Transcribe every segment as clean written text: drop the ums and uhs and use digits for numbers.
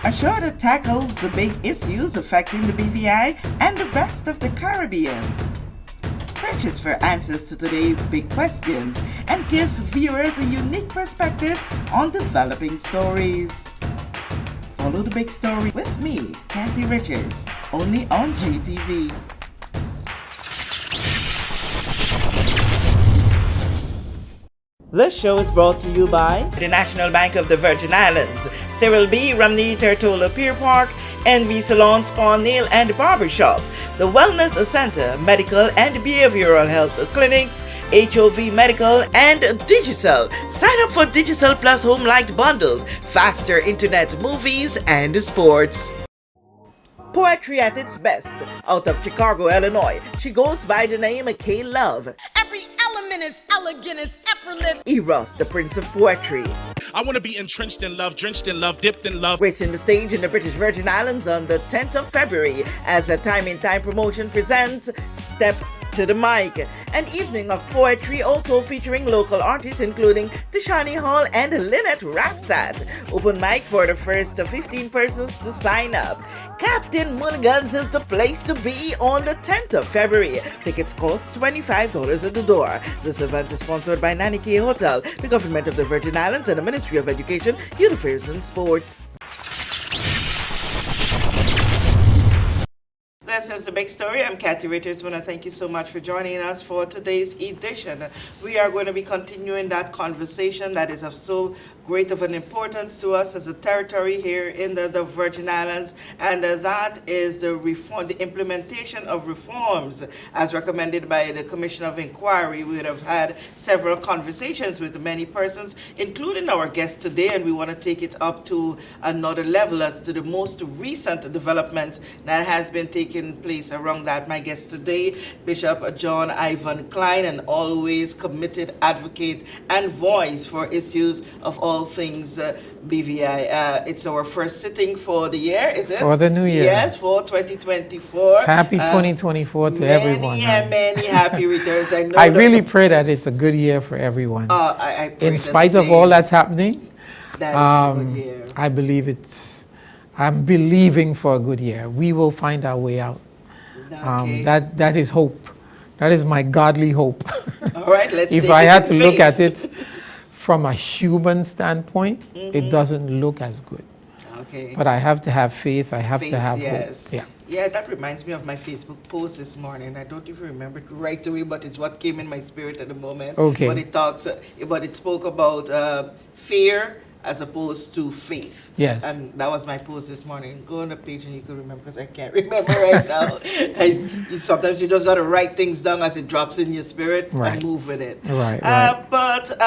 a show that tackles the big issues affecting the BVI and the rest of the Caribbean. Searches for answers to today's big questions and gives viewers a unique perspective on developing stories. Follow the big story with me, Kathy Richards, only on JTV. This show is brought to you by the National Bank of the Virgin Islands, Cyril B. Ramney Tertola Pier Park, NV Salon Spa Nail and Barbershop, the Wellness Center, Medical and Behavioral Health Clinics, HOV Medical, and Digicel. Sign up for Digicel Plus Home Light Bundles, faster internet, movies, and sports. Poetry at its best. Out of Chicago, Illinois, she goes by the name K Love. Every element is elegant, is effortless. Eros, the Prince of Poetry. I want to be entrenched in love, drenched in love, dipped in love. Gracing the stage in the British Virgin Islands on the 10th of February as a Time in Time promotion presents Step to the Mic, an evening of poetry also featuring local artists including Tishani Hall and Lynette Rapsat. Open mic for the first 15 persons to sign up. Captain Mulligan's is the place to be on the 10th of February. Tickets cost $25 at the door. This event is sponsored by Nanny K Hotel, the Government of the Virgin Islands, and the Ministry of Education, Youth Affairs and Sports. This is the big story. I'm Kathy Richards. I want to thank you so much for joining us for today's edition. We are going to be continuing that conversation that is of so great of an importance to us as a territory here in the Virgin Islands, and that is the implementation of reforms as recommended by the Commission of Inquiry. We would have had several conversations with many persons, including our guest today, and we want to take it up to another level as to the most recent development that has been taking place around that. My guest today, Bishop John Ivan Cline, an always committed advocate and voice for issues of all things BVI. It's our first sitting for the year, is it? For the new year. Yes, for 2024. Happy 2024 to everyone. Many happy returns. I know. I really pray that it's a good year for everyone. I pray in spite of all that's happening, that it's a good year. I believe I'm believing for a good year. We will find our way out. Okay. That is hope. That is my godly hope. All right, let's If I had to look at it from a human standpoint, it doesn't look as good. Okay. But I have to have faith. I have to have hope. Yeah. Yeah, that reminds me of my Facebook post this morning. I don't even remember it right away, but it's what came in my spirit at the moment. Okay. But it spoke about fear as opposed to faith. Yes. And that was my post this morning. Go on the page and you can remember, because I can't remember right now. Sometimes you just got to write things down as it drops in your spirit and move with it. Right. But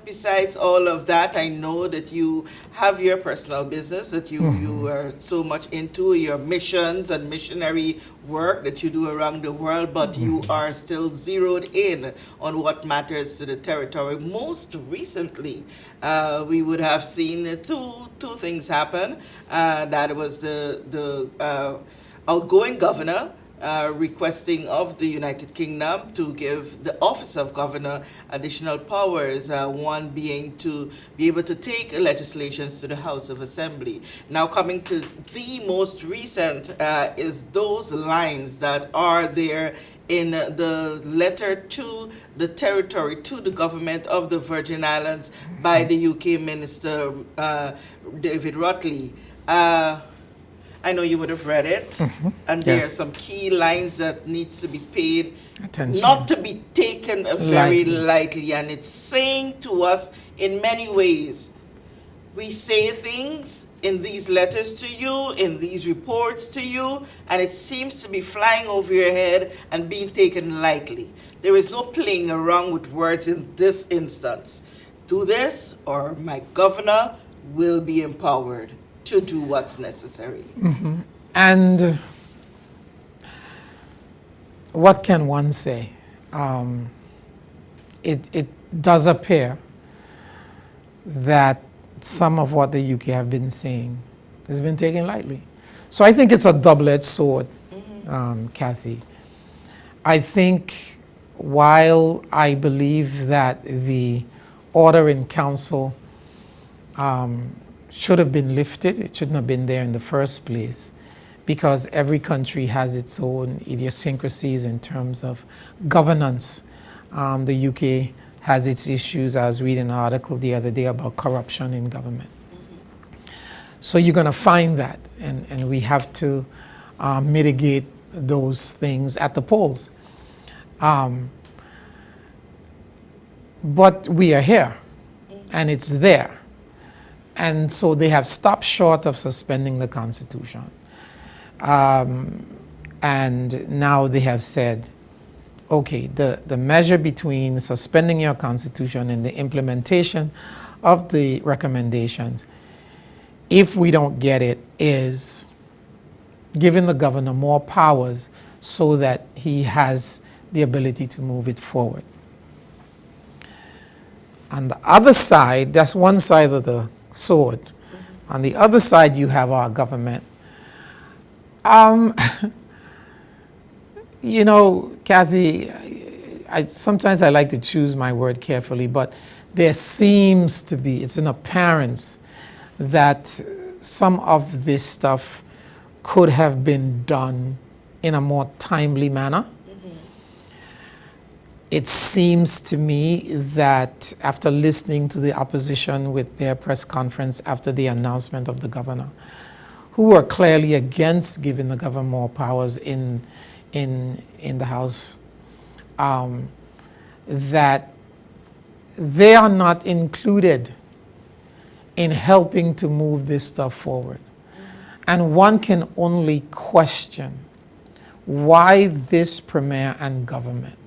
besides all of that, I know that you have your personal business that you are so much into, your missions and missionary work that you do around the world, but you are still zeroed in on what matters to the territory. Most recently, we would have seen two things happen. That was the outgoing governor requesting of the United Kingdom to give the office of governor additional powers, one being to be able to take legislations to the House of Assembly. Now coming to the most recent is those lines that are there in the letter to the territory, to the government of the Virgin Islands by the UK Minister David Rutley. I know you would have read it, and there are some key lines that needs to be paid attention, not to be taken very lightly, and it's saying to us in many ways, we say things in these letters to you, in these reports to you, and it seems to be flying over your head and being taken lightly. There is no playing around with words in this instance. Do this, or my governor will be empowered to do what's necessary. And what can one say? It does appear that some of what the UK have been saying has been taken lightly. So I think it's a double-edged sword, Kathy. I think while I believe that the order in council should have been lifted. It shouldn't have been there in the first place, because every country has its own idiosyncrasies in terms of governance. The UK has its issues. I was reading an article the other day about corruption in government. So you're going to find that, and we have to mitigate those things at the polls. But we are here, and it's there. And so they have stopped short of suspending the Constitution. And now they have said, okay, the measure between suspending your Constitution and the implementation of the recommendations, if we don't get it, is giving the governor more powers so that he has the ability to move it forward. On the other side, that's one side of the sword. On the other side, you have our government. You know, Kathy, sometimes I like to choose my word carefully, but there seems to be, it's an appearance that some of this stuff could have been done in a more timely manner. It seems to me that after listening to the opposition with their press conference after the announcement of the governor, who were clearly against giving the governor more powers in the House, that they are not included in helping to move this stuff forward. And one can only question why this premier and government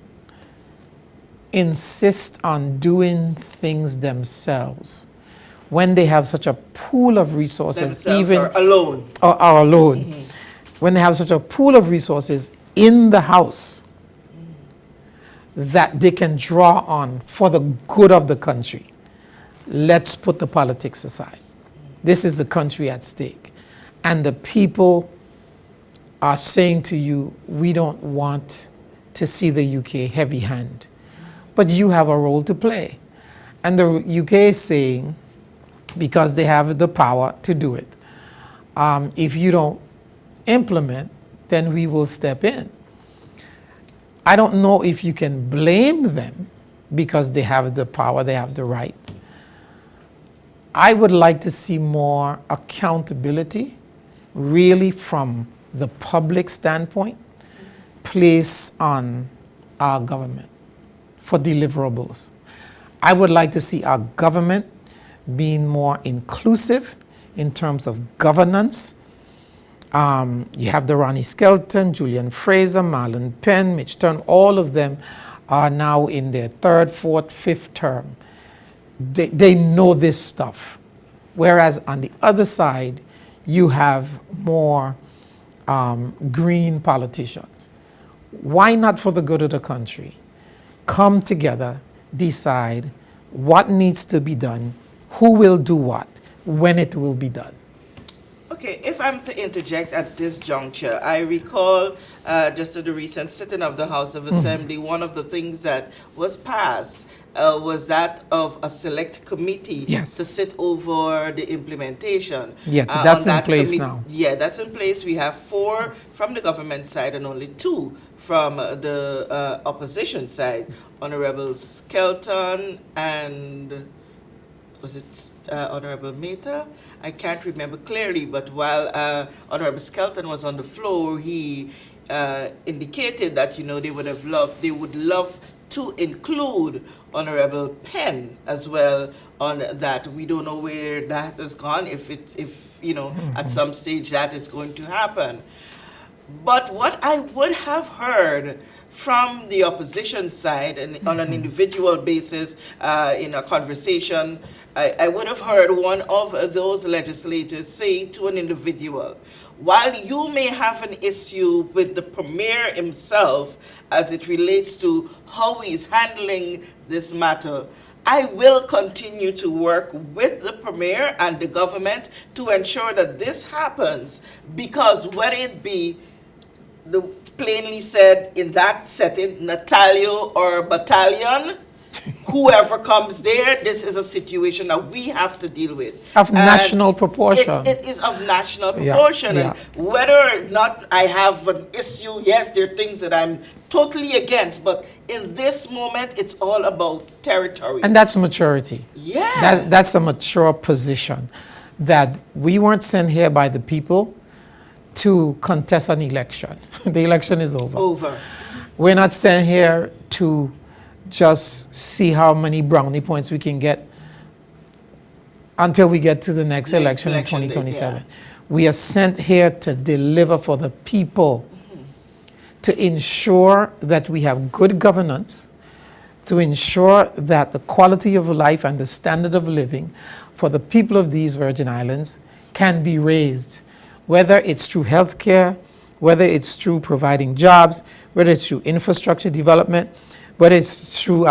insist on doing things themselves when they have such a pool of resources, Or alone. Or alone, when they have such a pool of resources in the House that they can draw on for the good of the country. Let's put the politics aside. This is the country at stake. And the people are saying to you, we don't want to see the UK heavy hand. But you have a role to play. And the UK is saying, because they have the power to do it, if you don't implement, then we will step in. I don't know if you can blame them because they have the power, they have the right. I would like to see more accountability, really from the public standpoint, placed on our government for deliverables. I would like to see our government being more inclusive in terms of governance. You have the Ronnie Skelton, Julian Fraser, Marlon Penn, Mitch Turn, all of them are now in their third, fourth, fifth term. They know this stuff. Whereas on the other side, you have more green politicians. Why not for the good of the country? Come together, decide what needs to be done, who will do what, when it will be done. Okay, if I'm to interject at this juncture, I recall just at the recent sitting of the House of Assembly, one of the things that was passed was that of a select committee to sit over the implementation. Yes, that's in place now. Yeah, that's in place. We have 4 from the government side and only 2 from the opposition side. Honorable Skelton and was it Honorable Mehta? I can't remember clearly, but while Honorable Skelton was on the floor, he indicated that they would love to include Honorable Penn as well on that. We don't know where that has gone, if at some stage that is going to happen. But what I would have heard from the opposition side and on an individual basis in a conversation, I would have heard one of those legislators say to an individual, while you may have an issue with the premier himself as it relates to how he's handling this matter, I will continue to work with the premier and the government to ensure that this happens, because whether it be plainly said in that setting, Natalio or battalion, whoever comes there, this is a situation that we have to deal with. Of And national proportion. It is of national Yeah, proportion. yeah. And whether or not I have an issue, yes, there are things that I'm totally against, but in this moment, it's all about territory. And that's maturity. Yeah. That's a mature position, that we weren't sent here by the people to contest an election. The election is over. Over. We're not sent here to just see how many brownie points we can get until we get to the next election in election day, 2027. yeah. We are sent here to deliver for the people, to ensure that we have good governance, to ensure that the quality of life and the standard of living for the people of these Virgin Islands can be raised, whether it's through healthcare, whether it's through providing jobs, whether it's through infrastructure development, whether it's through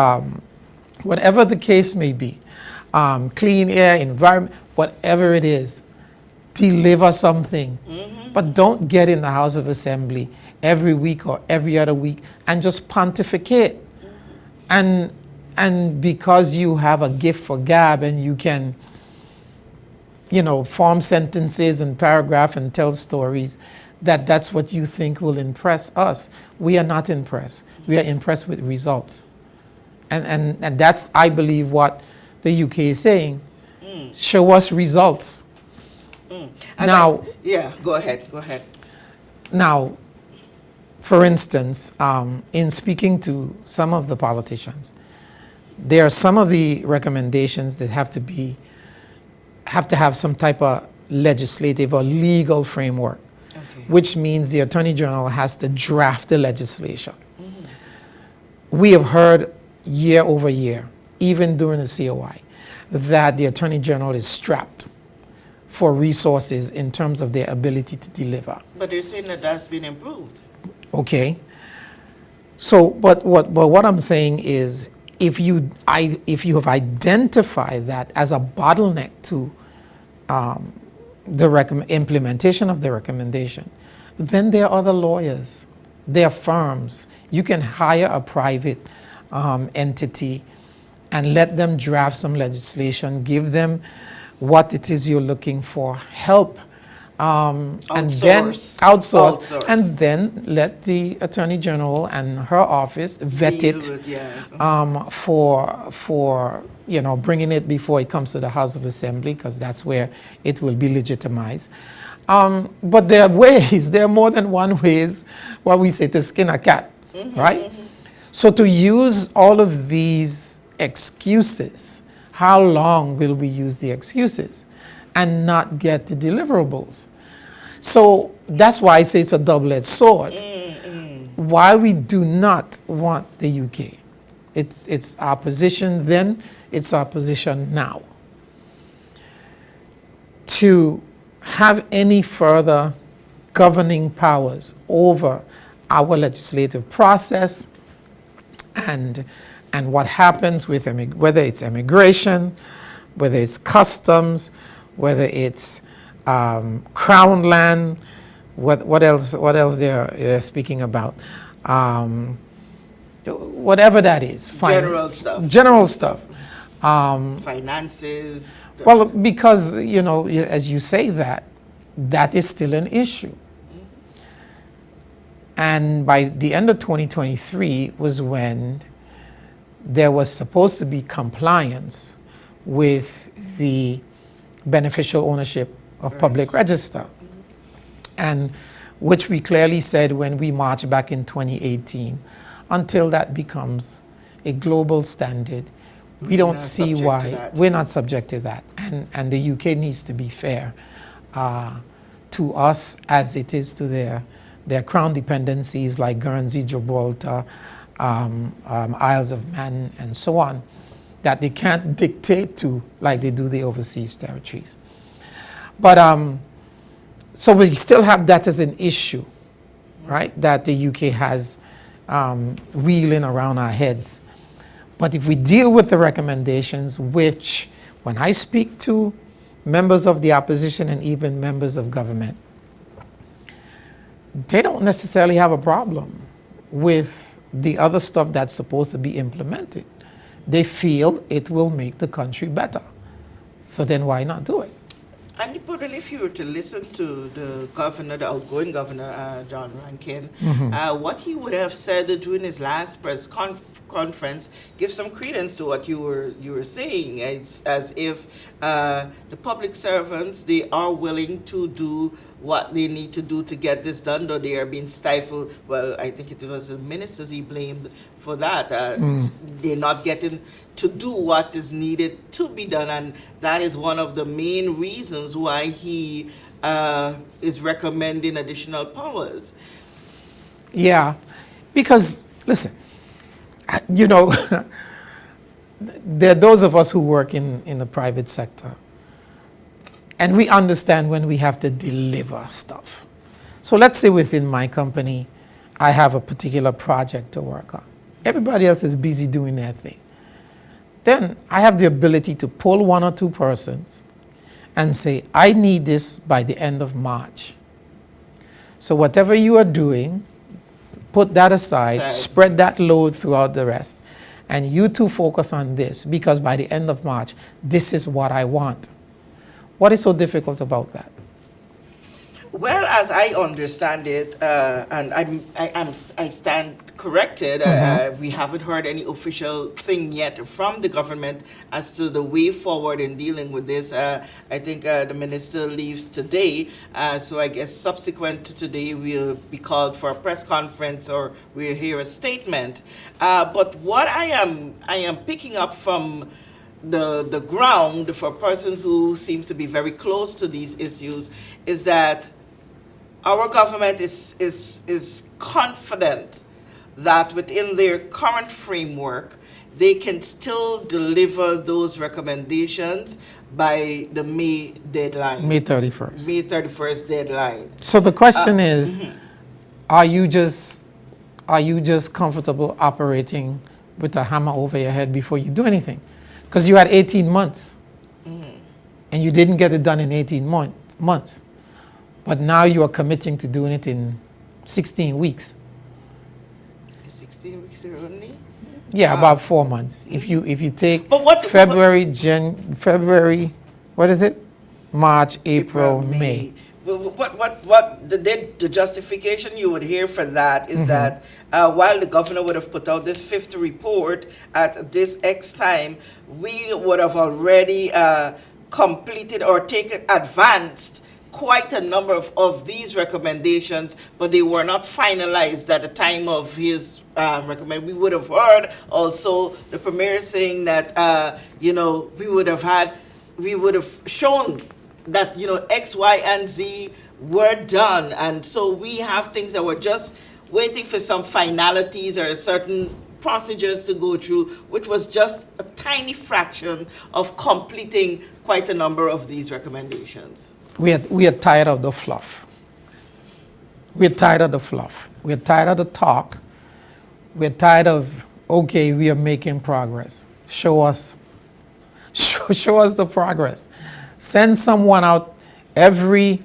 whatever the case may be, clean air, environment, whatever it is, deliver something. But don't get in the House of Assembly every week or every other week and just pontificate. And because you have a gift for gab and you can, form sentences and paragraph and tell stories, that's what you think will impress us. We are not impressed. We are impressed with results. And that's, I believe, what the UK is saying. Show us results. Now, go ahead. Now, for instance, in speaking to some of the politicians, there are some of the recommendations that have to have some type of legislative or legal framework, which means the Attorney General has to draft the legislation. We have heard year over year, even during the COI, that the Attorney General is strapped for resources in terms of their ability to deliver. But they're saying that that's been improved. Okay. So, but what I'm saying is, if you have identified that as a bottleneck to the implementation of the recommendation, then there are other lawyers, there are firms. You can hire a private entity and let them draft some legislation, give them what it is you're looking for, help, and then outsource, and then let the Attorney General and her office vet it for bringing it before it comes to the House of Assembly, because that's where it will be legitimized. But there are ways, there are more than one ways, what we say, to skin a cat, right? So to use all of these excuses, how long will we use the excuses and not get the deliverables? So that's why I say it's a double-edged sword. While we do not want the UK, it's our position then, it's our position now, to have any further governing powers over our legislative process and what happens with whether it's immigration, whether it's customs, whether it's crown land, what else they're speaking about, whatever that is. General stuff. Finances. Well, because, as you say that is still an issue. And by the end of 2023 was when there was supposed to be compliance with the beneficial ownership of public register, and which we clearly said when we marched back in 2018, until that becomes a global standard, we don't see why we're not subject to that. And the UK needs to be fair to us as it is to their crown dependencies like Guernsey, Gibraltar, Isles of Man, and so on, that they can't dictate to like they do the overseas territories. But so we still have that as an issue, right? That the UK has wheeling around our heads. But if we deal with the recommendations, which when I speak to members of the opposition and even members of government, they don't necessarily have a problem with the other stuff that's supposed to be implemented, they feel it will make the country better. So then why not do it? And probably if you were to listen to the governor, the outgoing governor, John Rankin, what he would have said during his last press conference gives some credence to what you were saying. It's as if the public servants, they are willing to do what they need to do to get this done, though they are being stifled. Well, I think it was the ministers he blamed for that. They're not getting to do what is needed to be done, and that is one of the main reasons why he is recommending additional powers. Yeah, because, listen, you know, there are those of us who work in the private sector, and we understand when we have to deliver stuff. So let's say within my company, I have a particular project to work on. Everybody else is busy doing their thing. Then I have the ability to pull one or two persons and say, I need this by the end of March. So whatever you are doing, put that aside, spread that load throughout the rest, and you two focus on this, because by the end of March, this is what I want. What is so difficult about that? Well, as I understand it, and I stand corrected, we haven't heard any official thing yet from the government as to the way forward in dealing with this. I think the minister leaves today, so I guess subsequent to today we'll be called for a press conference or we'll hear a statement. But what I am picking up from the ground for persons who seem to be very close to these issues is that our government is confident that within their current framework, they can still deliver those recommendations by the May deadline. May 31st. May 31st deadline. So the question is, are you just comfortable operating with a hammer over your head before you do anything? Because you had 18 months, and you didn't get it done in 18 months. But now you are committing to doing it in 16 weeks. 16 weeks only? Yeah, about 4 months. If you take But February, what is it? March, April, May. What the justification you would hear for that is that while the governor would have put out this fifth report at this X time, we would have already completed or taken advanced quite a number of these recommendations, but they were not finalized at the time of his recommend. We would have heard also the premier saying that we would have shown that X, Y, and Z were done, and so we have things that were just waiting for some finalities or certain procedures to go through, which was just a tiny fraction of completing quite a number of these recommendations. We are tired of the fluff. We're tired of the fluff. We're tired of the talk. We're tired of, okay, we are making progress. Show us the progress. Send someone out every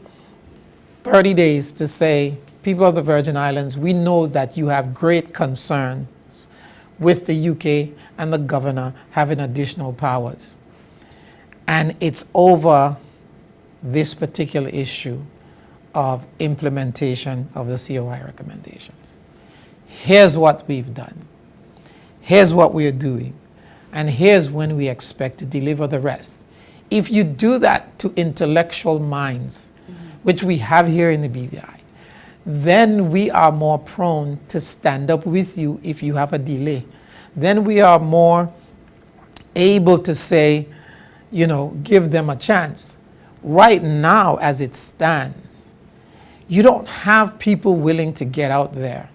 30 days to say, people of the Virgin Islands, we know that you have great concerns with the UK and the governor having additional powers. And it's over this particular issue of implementation of the COI recommendations. Here's what we've done. Here's what we are doing. And here's when we expect to deliver the rest. If you do that to intellectual minds, which we have here in the BVI, then we are more prone to stand up with you if you have a delay. Then we are more able to say, give them a chance. Right now, as it stands, you don't have people willing to get out there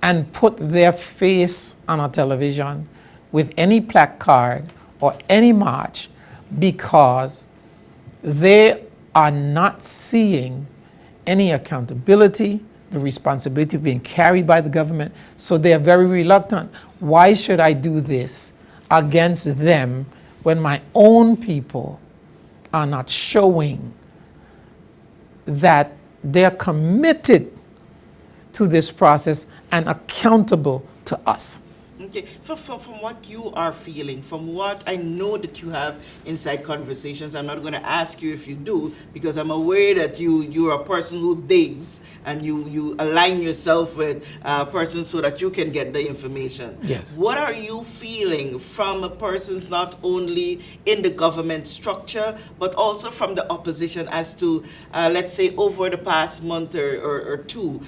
and put their face on a television with any placard or any march because they are not seeing any accountability, the responsibility being carried by the government, so they are very reluctant. Why should I do this against them when my own people are not showing that they're committed to this process and accountable to us? Okay, from what you are feeling, from what I know that you have inside conversations, I'm not going to ask you if you do, because I'm aware that you're a person who digs and you align yourself with persons so that you can get the information. Yes. What are you feeling from persons not only in the government structure, but also from the opposition as to, let's say, over the past month or two,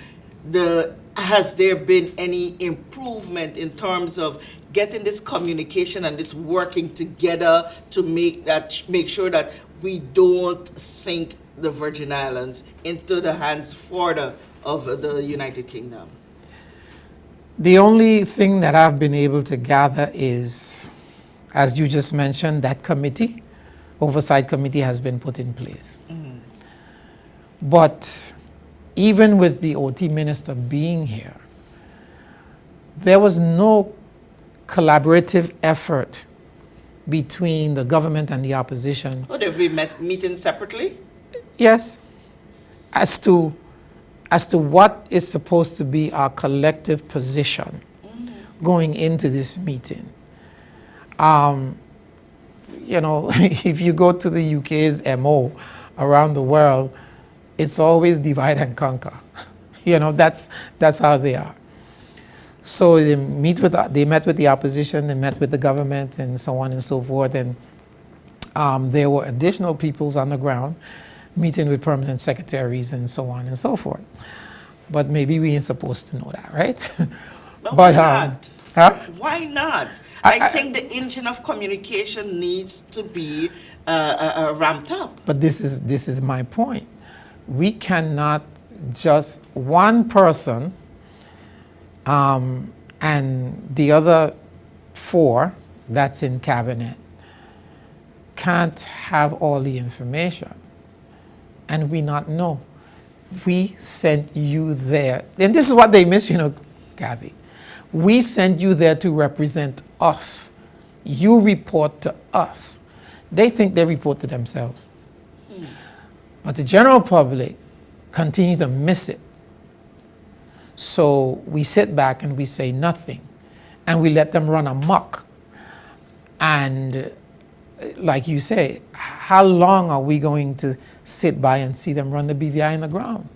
has there been any improvement in terms of getting this communication and this working together to make sure that we don't sink the Virgin Islands into the hands further of the United Kingdom? The only thing that I've been able to gather is, as you just mentioned, that committee, oversight committee has been put in place. But even with the OT minister being here, there was no collaborative effort between the government and the opposition. Oh, they've been meeting separately? Yes, as to what is supposed to be our collective position going into this meeting. You know, if you go to the UK's MO around the world, it's always divide and conquer. You know, that's how they are. So they met with the opposition, they met with the government, and so on and so forth. And there were additional peoples on the ground meeting with permanent secretaries and so on and so forth. But maybe we ain't supposed to know that, right? But why not? Huh? Why not? I think the engine of communication needs to be ramped up. But this is my point. We cannot just one person and the other four that's in cabinet can't have all the information and we not know. We sent you there, and this is what they miss, you know, Kathy. We sent you there to represent us. You report to us. They think they report to themselves. But the general public continue to miss it. So we sit back and we say nothing. And we let them run amok. And like you say, how long are we going to sit by and see them run the BVI in the ground?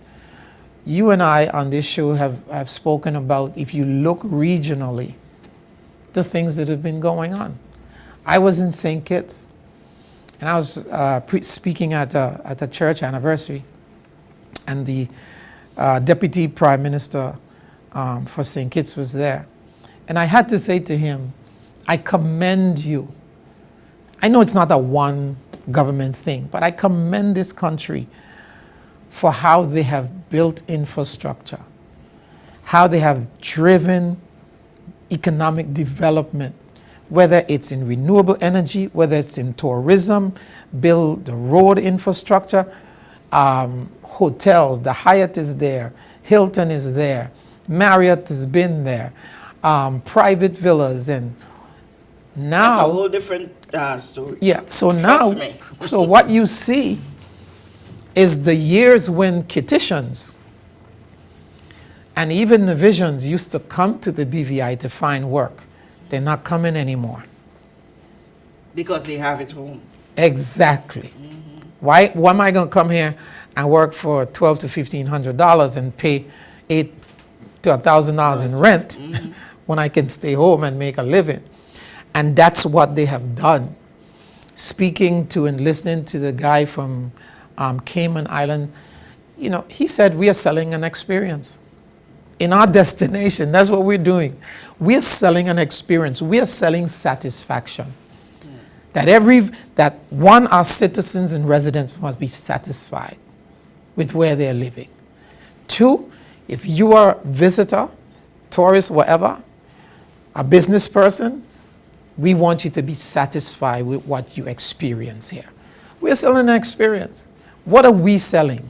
You and I on this show have spoken about, if you look regionally, the things that have been going on. I was in St. Kitts, and I was speaking at a church anniversary, and the Deputy Prime Minister for St. Kitts was there. And I had to say to him, I commend you. I know it's not a one government thing, but I commend this country for how they have built infrastructure, how they have driven economic development, whether it's in renewable energy, whether it's in tourism, build the road infrastructure, hotels, the Hyatt is there, Hilton is there, Marriott has been there, private villas, and now... That's a whole different story. Yeah, so now, so what you see is the years when Kittitians and even the Visions used to come to the BVI to find work. They're not coming anymore. Because they have it home. Exactly. Why am I going to come here and work for $1,200 to $1,500 and pay $800 to $1,000 in rent when I can stay home and make a living? And that's what they have done. Speaking to and listening to the guy from Cayman Island, you know, he said, we are selling an experience. In our destination, that's what we're doing. We're selling an experience. We are selling satisfaction. That our citizens and residents must be satisfied with where they're living. Two, if you are a visitor, tourist, whatever, a business person, we want you to be satisfied with what you experience here. We're selling an experience. What are we selling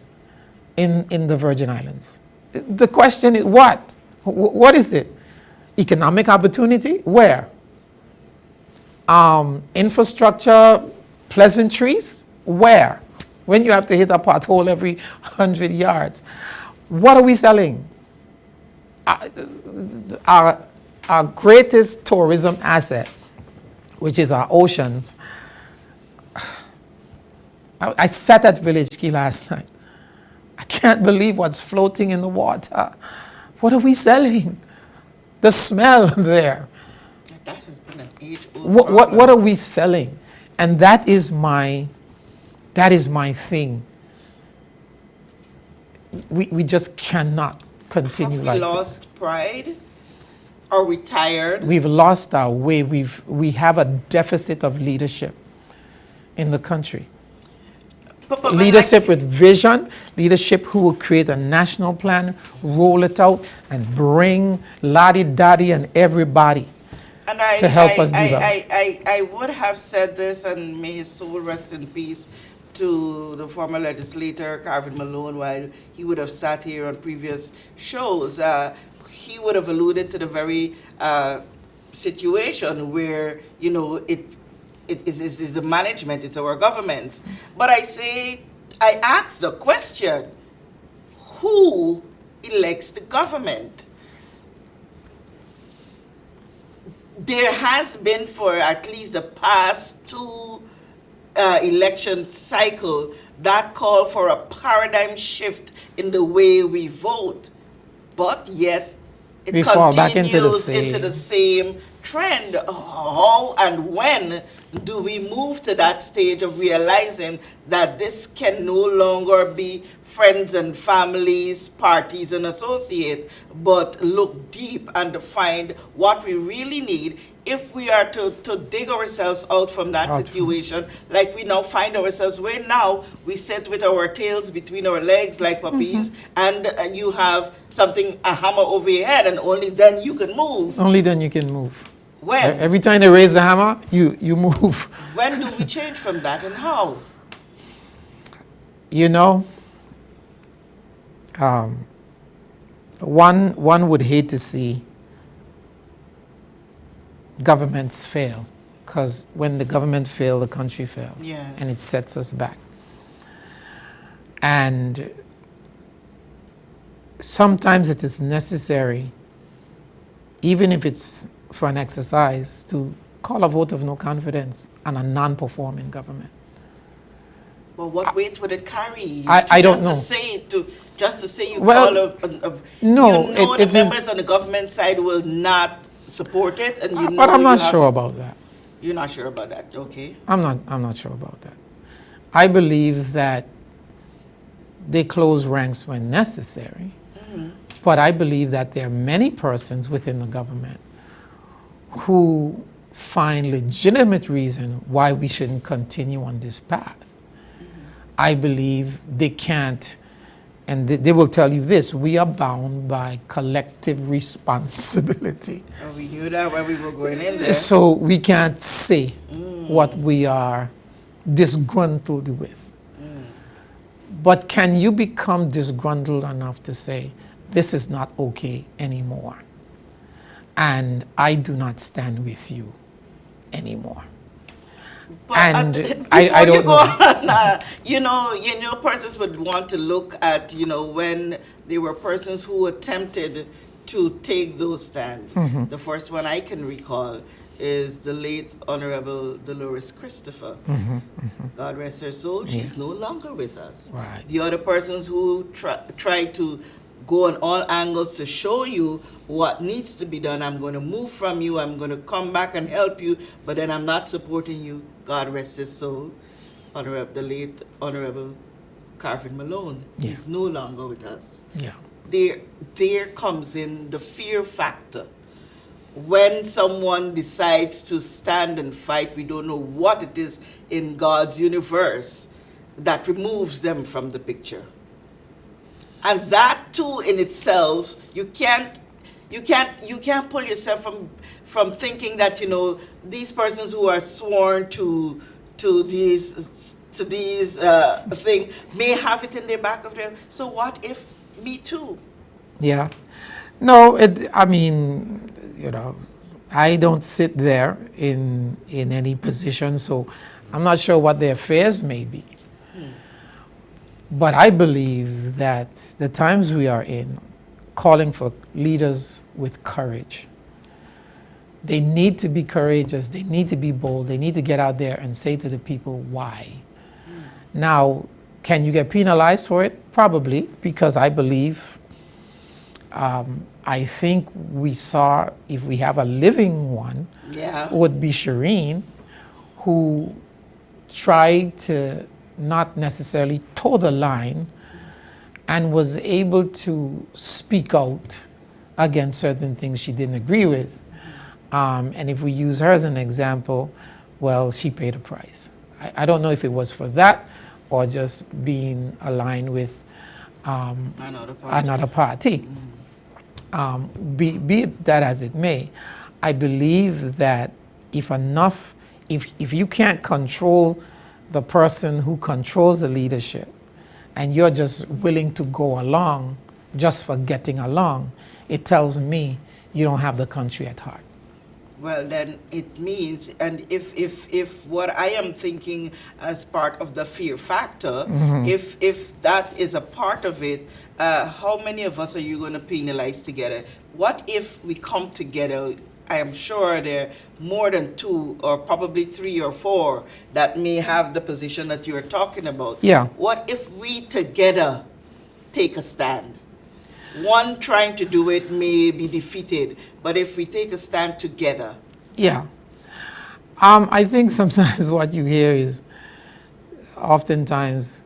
in the Virgin Islands? The question is what? What is it? Economic opportunity? Where? Infrastructure, pleasantries? Where? When you have to hit a pothole every 100 yards. What are we selling? Our our greatest tourism asset, which is our oceans. I sat at Village Key last night. I can't believe what's floating in the water. What are we selling? The smell there. That has been an age-old What are we selling? And that is my thing. We just cannot continue like this. Have we lost pride? Are we tired? We've lost our way. We have a deficit of leadership in the country. But leadership with vision, leadership who will create a national plan, roll it out, and bring Lottie, Daddy, and everybody to help us develop. I would have said this, and may his soul rest in peace, to the former legislator, Carvin Malone, while he would have sat here on previous shows. He would have alluded to the very situation where, you know, it is the management, it's our government. But I ask the question, who elects the government? There has been, for at least the past two election cycle, that call for a paradigm shift in the way we vote. But yet, it we fall back into the same trend. How and when do we move to that stage of realizing that this can no longer be friends and families, parties and associates, but look deep and find what we really need if we are to dig ourselves out from that situation, like we now find ourselves where now we sit with our tails between our legs like puppies, and you have a hammer over your head, and only then you can move. Only then you can move. When? Every time they raise the hammer, you move. When do we change from that, and how? You know, one would hate to see governments fail, because when the government fails, the country fails. Yes. And it sets us back. And sometimes it is necessary, even if it's for an exercise, to call a vote of no confidence on a non-performing government. Well, what weight would it carry? I don't know. Just to say you well, call no, you know the members on the government side will not support it, and you know. But I'm not sure about that. You're not sure about that, okay? I'm not sure about that. I believe that they close ranks when necessary, but I believe that there are many persons within the government who find legitimate reason why we shouldn't continue on this path. I believe they can't, and they will tell you this, we are bound by collective responsibility. Oh, we knew that when we were going in there. So we can't say what we are disgruntled with. But can you become disgruntled enough to say, this is not okay anymore, and I do not stand with you anymore? But and I don't know. You know, persons would want to look at, when there were persons who attempted to take those stands. The first one I can recall is the late Honorable Dolores Christopher. God rest her soul, she's no longer with us. Right. The other persons who tried to go on all angles to show you what needs to be done. I'm going to move from you. I'm going to come back and help you, but then I'm not supporting you. God rest his soul. The late Honorable Carvin Malone. Yeah. He's no longer with us. Yeah. There comes in the fear factor. When someone decides to stand and fight, we don't know what it is in God's universe that removes them from the picture. And that too in itself, you can't pull yourself from thinking that, these persons who are sworn to these things may have it in their back of their. So what if me too? Yeah. No, I don't sit there in any position, so I'm not sure what their fears may be. But I believe that the times we are in, calling for leaders with courage, They need to be courageous. They need to be bold. They need to get out there and say to the people why. Now, can you get penalized for it? Probably, because I believe, I think we saw, if we have a living one, would be Shireen, who tried to not necessarily toe the line and was able to speak out against certain things she didn't agree with. And if we use her as an example, well, she paid a price. I don't know if it was for that or just being aligned with another party. Be it that as it may, I believe that if you can't control the person who controls the leadership and you're just willing to go along just for getting along, it tells me you don't have the country at heart. Well, then it means, and if what I am thinking as part of the fear factor, if that is a part of it, how many of us are you going to penalize together? What if we come together? I am sure there are more than 2 or probably 3 or 4 that may have the position that you're talking about. Yeah. What if we together take a stand? One trying to do it may be defeated, but if we take a stand together. Yeah. I think sometimes what you hear is oftentimes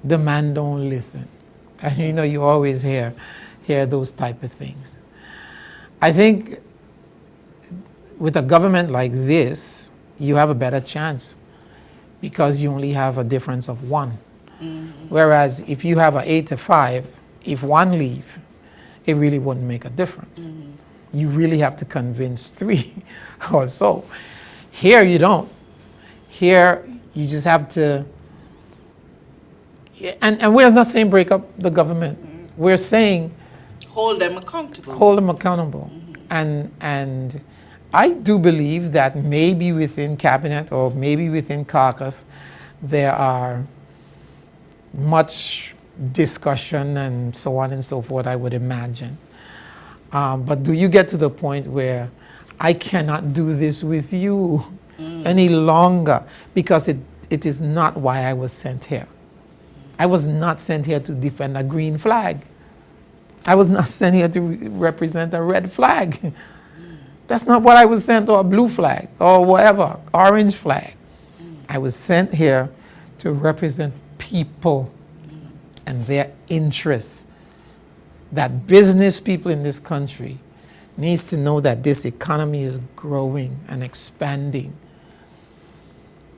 the man don't listen. And you always hear those type of things. I think with a government like this, you have a better chance because you only have a difference of 1. Whereas if you have an 8 to 5, if 1 leave, it really wouldn't make a difference. You really have to convince 3 or so. Here you don't. Here you just have to, and we're not saying break up the government. We're saying hold them accountable. Hold them accountable. And I do believe that maybe within cabinet or maybe within caucus, there are much discussion and so on and so forth, I would imagine. But do you get to the point where I cannot do this with you any longer because it is not why I was sent here. I was not sent here to defend a green flag. I was not sent here to represent a red flag. That's not what I was sent, or a blue flag, or whatever, orange flag. I was sent here to represent people and their interests. That business people in this country needs to know that this economy is growing and expanding.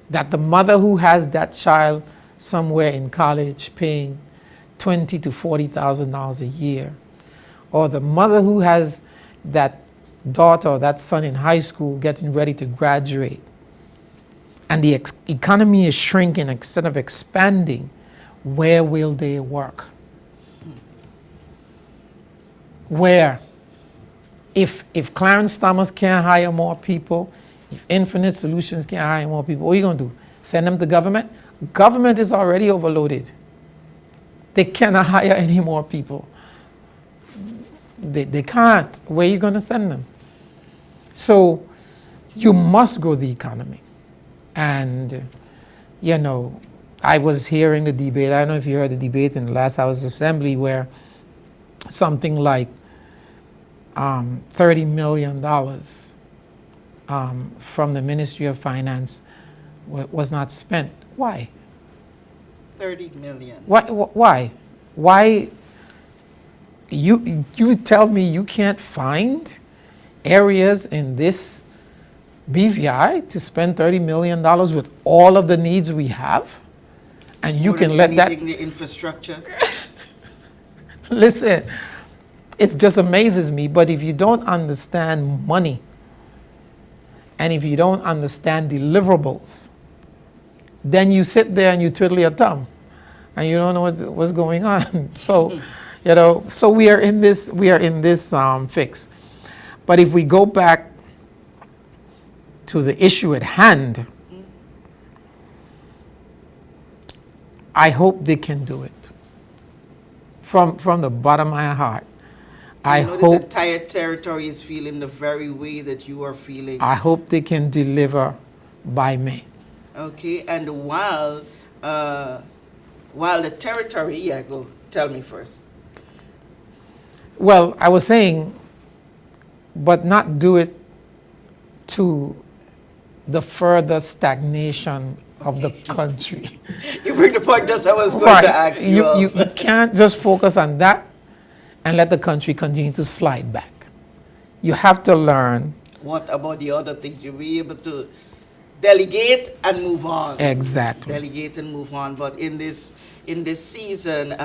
That the mother who has that child somewhere in college paying $20,000 to $40,000 a year, or the mother who has that daughter or that son in high school getting ready to graduate, and the economy is shrinking instead of expanding, where will they work? Where? If Clarence Thomas can't hire more people, if Infinite Solutions can't hire more people, what are you going to do? Send them to government? Government is already overloaded. They cannot hire any more people. They can't. Where are you going to send them? So you must grow the economy. And, you know, I was hearing the debate. I don't know if you heard the debate in the last House Assembly where something like $30 million from the Ministry of Finance was not spent. Why? 30 million. Why? Why? You tell me you can't find areas in this BVI to spend $30 million with all of the needs we have? And you can let that... the infrastructure. Listen, it just amazes me, but if you don't understand money, and if you don't understand deliverables, then you sit there and you twiddle your thumb, and you don't know what's going on. So, you know, so we are in this fix. But if we go back to the issue at hand, I hope they can do it. From the bottom of my heart, I know this hope entire territory is feeling the very way that you are feeling. I hope they can deliver by May. Okay, and while the territory, yeah, go tell me first. Well, I was saying, but not do it to the further stagnation of the country. You bring the point just I was going Right. to ask you. You can't just focus on that and let the country continue to slide back. You have to learn. What about the other things? You'll be able to delegate and move on. Exactly. Delegate and move on. But in this season,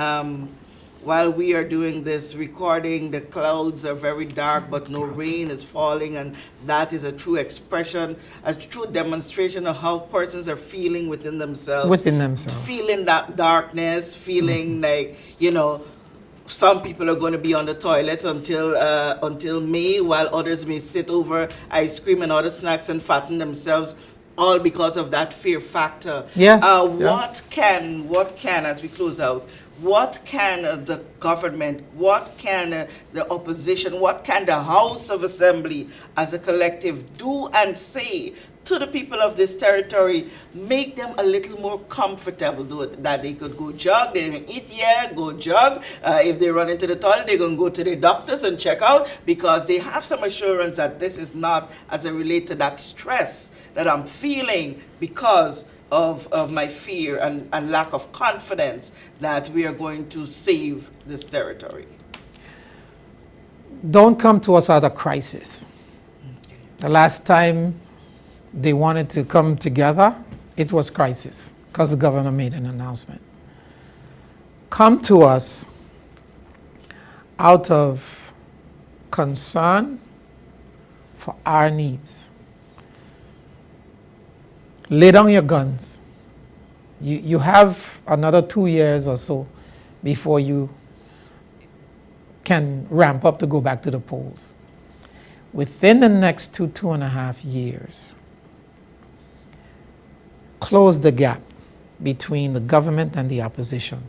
while we are doing this recording, the clouds are very dark, but no rain is falling, and that is a true expression, a true demonstration of how persons are feeling within themselves. Within themselves. Feeling that darkness, feeling like, some people are going to be on the toilet until May, while others may sit over ice cream and other snacks and fatten themselves, all because of that fear factor. Yes, What can, as we close out, what can the government, what can the opposition, what can the House of Assembly as a collective do and say to the people of this territory, make them a little more comfortable, that they could go jog, they can eat here, go jog. If they run into the toilet, they're going to go to their doctors and check out, because they have some assurance that this is not as it relates to that stress that I'm feeling because of my fear and lack of confidence that we are going to save this territory. Don't come to us out of crisis. Okay. The last time they wanted to come together, it was crisis because the governor made an announcement. Come to us out of concern for our needs. Lay down your guns. You have another 2 years or so before you can ramp up to go back to the polls. Within the next 2.5 years, close the gap between the government and the opposition.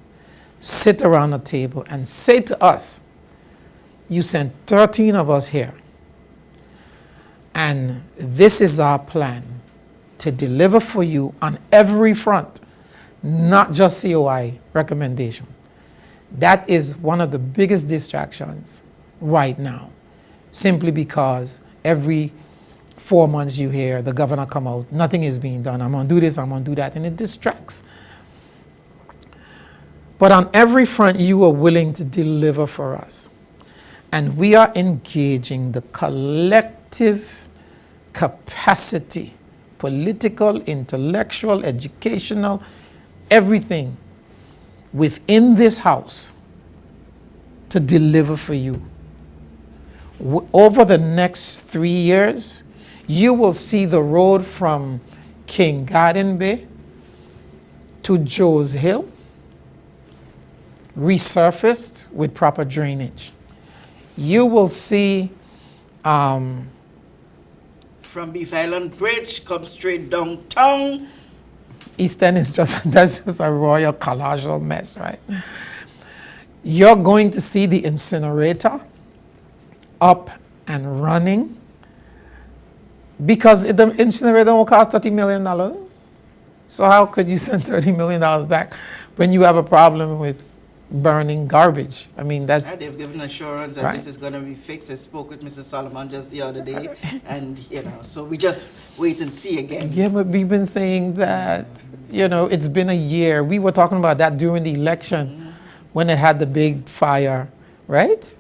Sit around a table and say to us, you sent 13 of us here, and this is our plan to deliver for you on every front, not just COI recommendation. That is one of the biggest distractions right now, simply because every 4 months you hear the governor come out, nothing is being done, I'm going to do this, I'm going to do that, and it distracts. But on every front, you are willing to deliver for us. And we are engaging the collective capacity, political, intellectual, educational, everything within this house to deliver for you. Over the next 3 years, you will see the road from King Garden Bay to Joe's Hill resurfaced with proper drainage. You will see From Beef Island Bridge, come straight downtown. East End is that's just a royal colossal mess, right? You're going to see the incinerator up and running, because the incinerator will cost $30 million. So how could you send $30 million back when you have a problem with burning garbage? I mean, that's... And they've given assurance that Right. this is going to be fixed. I spoke with Mr. Solomon just the other day, and, so we just wait and see again. Yeah, but we've been saying that, it's been a year. We were talking about that during the election when it had the big fire, right?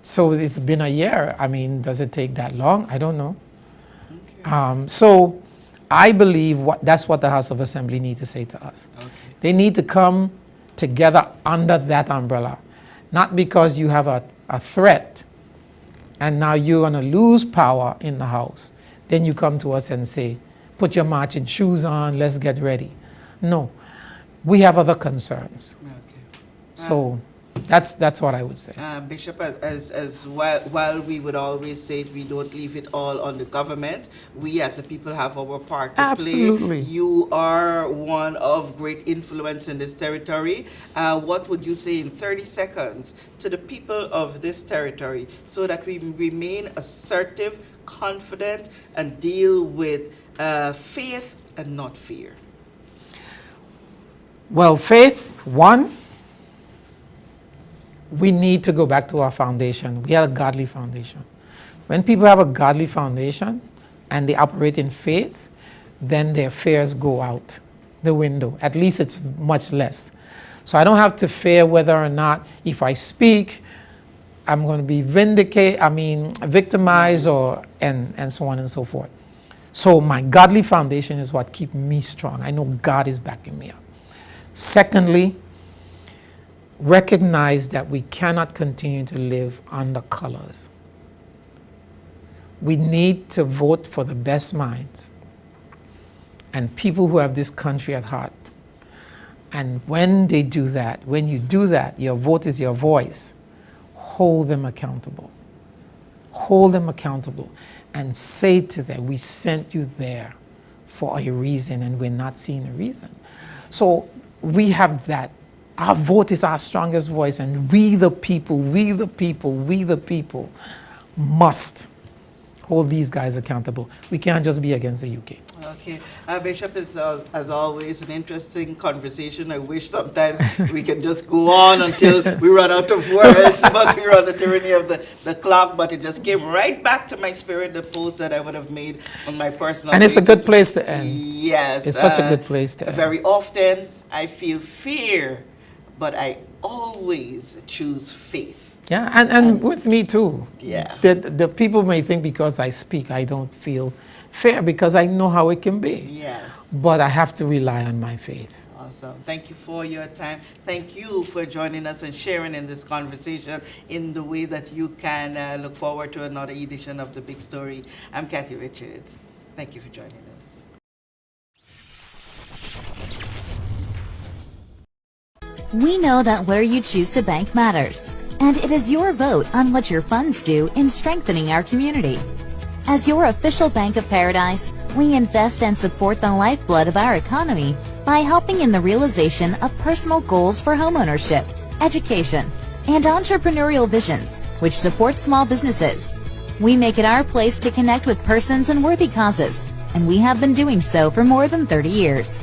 So it's been a year. I mean, does it take that long? I don't know. Okay. So I believe that's what the House of Assembly need to say to us. Okay. They need to come together under that umbrella, not because you have a threat and now you're going to lose power in the House. Then you come to us and say, put your marching shoes on, let's get ready. No, we have other concerns. Okay. So That's what I would say. Bishop, as while we would always say we don't leave it all on the government, we as a people have our part to Absolutely. play. You are one of great influence in this territory. What would you say in 30 seconds to the people of this territory so that we remain assertive, confident, and deal with faith and not fear? Well, faith, one, we need to go back to our foundation. We have a godly foundation. When people have a godly foundation and they operate in faith, then their fears go out the window. At least it's much less. So I don't have to fear whether or not if I speak, I'm going to be victimized and so on and so forth. So my godly foundation is what keeps me strong. I know God is backing me up. Secondly, recognize that we cannot continue to live under colors. We need to vote for the best minds and people who have this country at heart. And when they do that, when you do that, your vote is your voice. Hold them accountable. Hold them accountable and say to them, we sent you there for a reason and we're not seeing a reason. So we have that. Our vote is our strongest voice, and we the people must hold these guys accountable. We can't just be against the UK. Okay. Bishop, it's as always an interesting conversation. I wish sometimes we can just go on until we run out of words, but we're on the tyranny of the clock. But it just came right back to my spirit, the post that I would have made on my personal And it's a pages. good place to end. Yes. It's such a good place to end. Very often I feel fear, but I always choose faith. Yeah, and with me too. Yeah. The people may think because I speak, I don't feel fair because I know how it can be. Yes. But I have to rely on my faith. Awesome. Thank you for your time. Thank you for joining us and sharing in this conversation in the way that you can look forward to another edition of The Big Story. I'm Kathy Richards. Thank you for joining us. We know that where you choose to bank matters, and it is your vote on what your funds do in strengthening our community. As your official Bank of Paradise, we invest and support the lifeblood of our economy by helping in the realization of personal goals for homeownership, education, and entrepreneurial visions, which support small businesses. We make it our place to connect with persons and worthy causes, and we have been doing so for more than 30 years.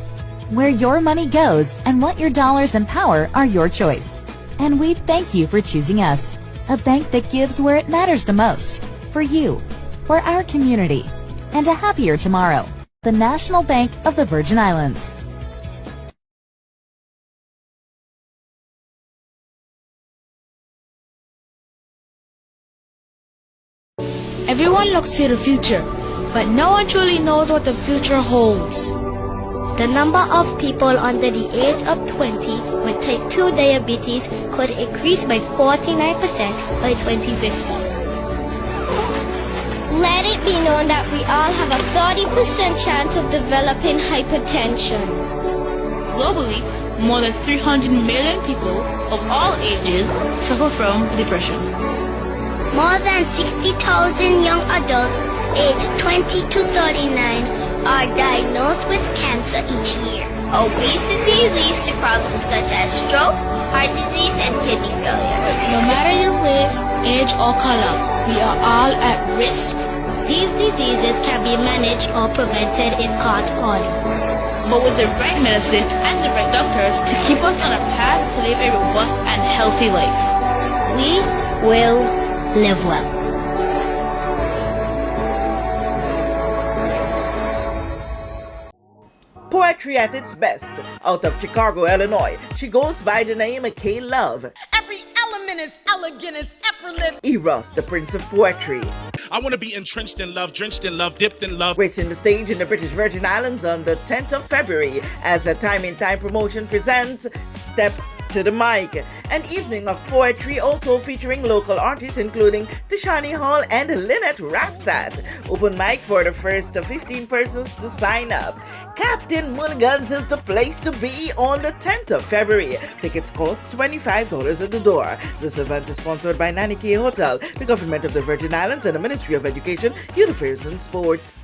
Where your money goes and what your dollars empower are your choice. And we thank you for choosing us, a bank that gives where it matters the most, for you, for our community, and a happier tomorrow. The National Bank of the Virgin Islands. Everyone looks to the future, but no one truly knows what the future holds. The number of people under the age of 20 with type 2 diabetes could increase by 49% by 2050. Let it be known that we all have a 30% chance of developing hypertension. Globally, more than 300 million people of all ages suffer from depression. More than 60,000 young adults aged 20 to 39 are diagnosed with cancer each year. Obesity leads to problems such as stroke, heart disease, and kidney failure. No matter your race, age, or color, we are all at risk. These diseases can be managed or prevented if caught early. But with the right medicine and the right doctors to keep us on a path to live a robust and healthy life, we will live well. Poetry at its best. Out of Chicago, Illinois, she goes by the name of K Love. Every element is elegant, is effortless. Eros, the Prince of Poetry. I want to be entrenched in love, drenched in love, dipped in love. Gracing the stage in the British Virgin Islands on the 10th of February as a Time in Time promotion presents Step to the mic. An evening of poetry also featuring local artists including Tishani Hall and Lynette Rapsat. Open mic for the first 15 persons to sign up. Captain Mulligan's is the place to be on the 10th of February. Tickets cost $25 at the door. This event is sponsored by Nanny K Hotel, the Government of the Virgin Islands, and the Ministry of Education, Youth Affairs and Sports.